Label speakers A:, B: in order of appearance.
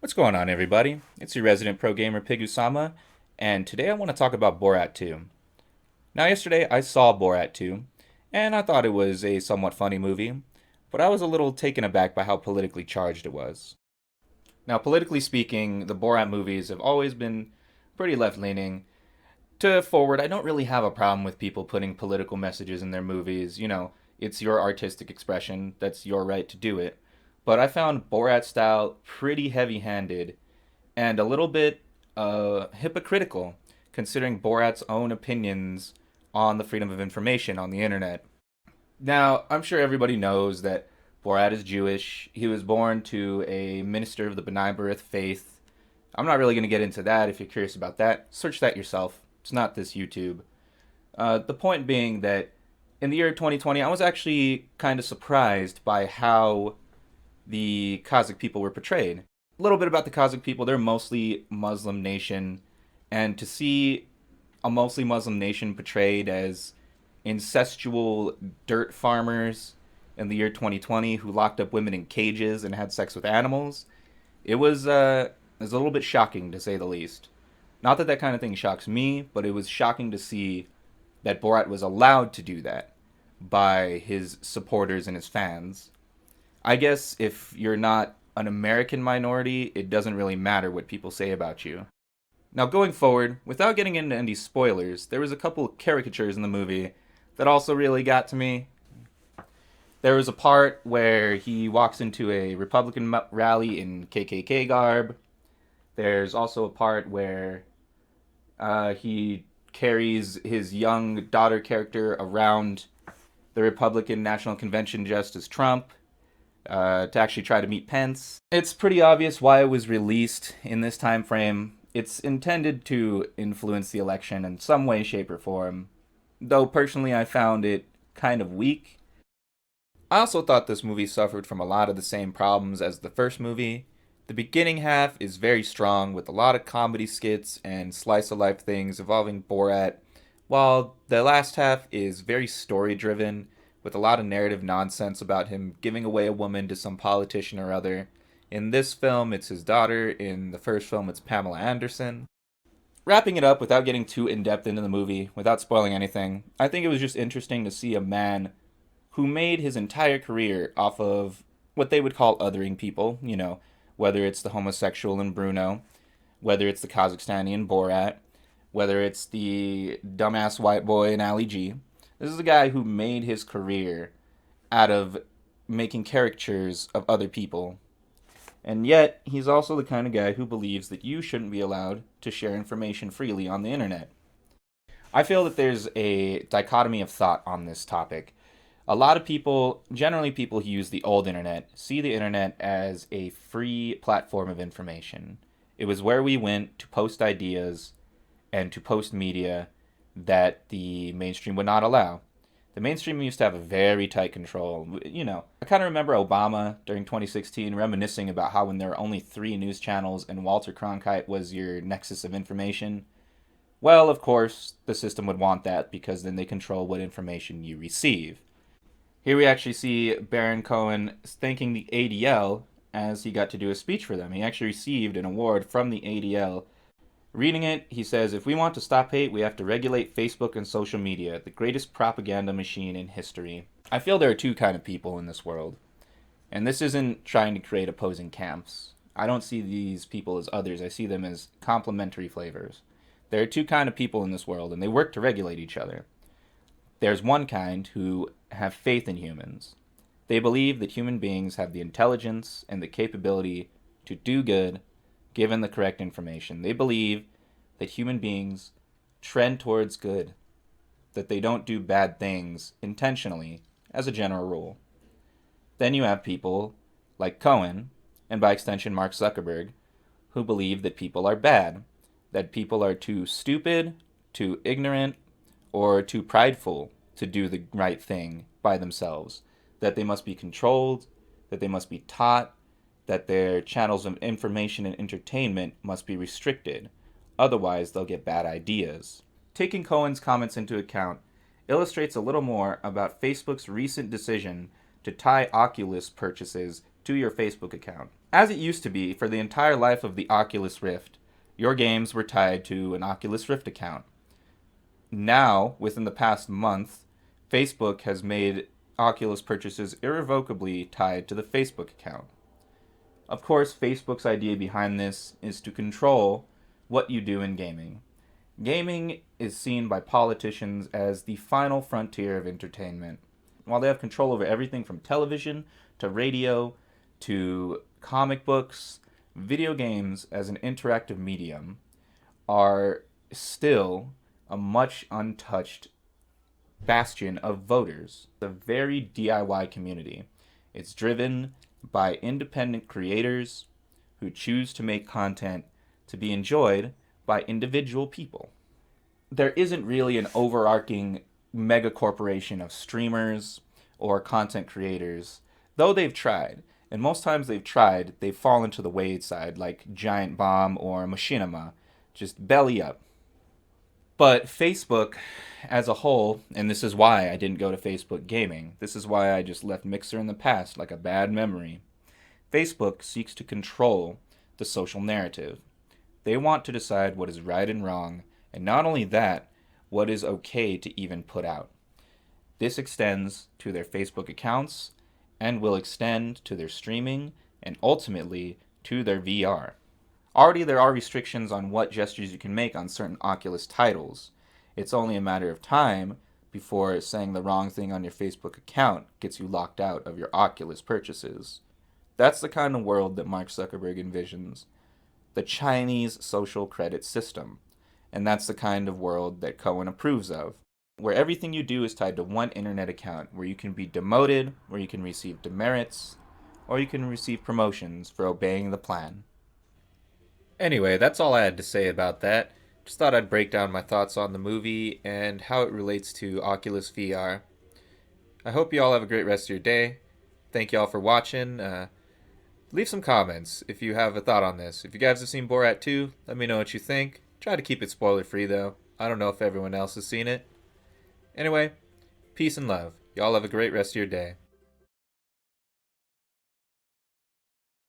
A: What's going on, everybody? It's your resident pro gamer Pigusama, and today I want to talk about Borat 2. Now, yesterday I saw Borat 2, and I thought it was a somewhat funny movie, but I was a little taken aback by how politically charged it was. Now, politically speaking, the Borat movies have always been pretty left leaning. To forward, I don't really have a problem with people putting political messages in their movies. It's your artistic expression, that's your right to do it. But I found Borat style pretty heavy handed and a little bit hypocritical, considering Borat's own opinions on the freedom of information on the internet. Now, I'm sure everybody knows that Borat is Jewish. He was born to a minister of the Benign Birth faith. I'm not really going to get into that. If you're curious about that, search that yourself. It's not this YouTube. The point being that in the year 2020, I was actually kind of surprised by how the Kazakh people were portrayed. A little bit about the Kazakh people, they're mostly Muslim nation, and to see a mostly Muslim nation portrayed as incestual dirt farmers in the year 2020 who locked up women in cages and had sex with animals, it was a little bit shocking to say the least. Not that that kind of thing shocks me, but it was shocking to see that Borat was allowed to do that by his supporters and his fans. I guess if you're not an American minority, it doesn't really matter what people say about you. Now, going forward, without getting into any spoilers, there was a couple of caricatures in the movie that also really got to me. There was a part where he walks into a Republican rally in KKK garb. There's also a part where he carries his young daughter character around the Republican National Convention just as Trump to actually try to meet Pence. It's pretty obvious why it was released in this time frame. It's intended to influence the election in some way, shape, or form, though personally I found it kind of weak. I also thought this movie suffered from a lot of the same problems as the first movie. The beginning half is very strong with a lot of comedy skits and slice of life things involving Borat, while the last half is very story driven with a lot of narrative nonsense about him giving away a woman to some politician or other. In this film, it's his daughter. In the first film, it's Pamela Anderson. Wrapping it up without getting too in depth into the movie, without spoiling anything, I think it was just interesting to see a man who made his entire career off of what they would call othering people, whether it's the homosexual in Bruno, whether it's the Kazakhstani in Borat, whether it's the dumbass white boy in Ali G. This is a guy who made his career out of making caricatures of other people. And yet, he's also the kind of guy who believes that you shouldn't be allowed to share information freely on the internet. I feel that there's a dichotomy of thought on this topic. A lot of people, generally people who use the old internet, see the internet as a free platform of information. It was where we went to post ideas and to post media that the mainstream would not allow. The mainstream used to have a very tight control. I kind of remember Obama during 2016 reminiscing about how when there were only 3 news channels and Walter Cronkite was your nexus of information. Well, of course, the system would want that because then they control what information you receive. Here we actually see Baron Cohen thanking the ADL as he got to do a speech for them. He actually received an award from the ADL. Reading it, he says, "If we want to stop hate, we have to regulate Facebook and social media, the greatest propaganda machine in history." I feel there are two kind of people in this world. And this isn't trying to create opposing camps. I don't see these people as others. I see them as complementary flavors. There are two kind of people in this world, and they work to regulate each other. There's one kind who have faith in humans. They believe that human beings have the intelligence and the capability to do good given the correct information. They believe that human beings trend towards good, that they don't do bad things intentionally, as a general rule. Then you have people like Cohen, and by extension Mark Zuckerberg, who believe that people are bad, that people are too stupid, too ignorant, or too prideful to do the right thing by themselves, that they must be controlled, that they must be taught, that their channels of information and entertainment must be restricted, otherwise they'll get bad ideas. Taking Cohen's comments into account illustrates a little more about Facebook's recent decision to tie Oculus purchases to your Facebook account. As it used to be for the entire life of the Oculus Rift, your games were tied to an Oculus Rift account. Now, within the past month, Facebook has made Oculus purchases irrevocably tied to the Facebook account. Of course, Facebook's idea behind this is to control what you do in gaming. Gaming is seen by politicians as the final frontier of entertainment. While they have control over everything from television to radio to comic books, video games as an interactive medium are still a much untouched bastion of voters. A very DIY community. It's driven by independent creators who choose to make content to be enjoyed by individual people. There isn't really an overarching mega corporation of streamers or content creators, though they've tried. And most times they've tried, they've fallen to the wayside, like Giant Bomb or Machinima, just belly up. But Facebook as a whole, and this is why I didn't go to Facebook gaming, this is why I just left Mixer in the past like a bad memory. Facebook seeks to control the social narrative. They want to decide what is right and wrong, and not only that, what is okay to even put out. This extends to their Facebook accounts and will extend to their streaming and ultimately to their VR. Already there are restrictions on what gestures you can make on certain Oculus titles. It's only a matter of time before saying the wrong thing on your Facebook account gets you locked out of your Oculus purchases. That's the kind of world that Mark Zuckerberg envisions. The Chinese social credit system. And that's the kind of world that Cohen approves of, where everything you do is tied to one internet account, where you can be demoted, where you can receive demerits, or you can receive promotions for obeying the plan. Anyway, that's all I had to say about that. Just thought I'd break down my thoughts on the movie and how it relates to Oculus VR. I hope you all have a great rest of your day. Thank you all for watching. Leave some comments if you have a thought on this. If you guys have seen Borat 2, let me know what you think. Try to keep it spoiler free though. I don't know if everyone else has seen it. Anyway, peace and love. Y'all have a great rest of your day.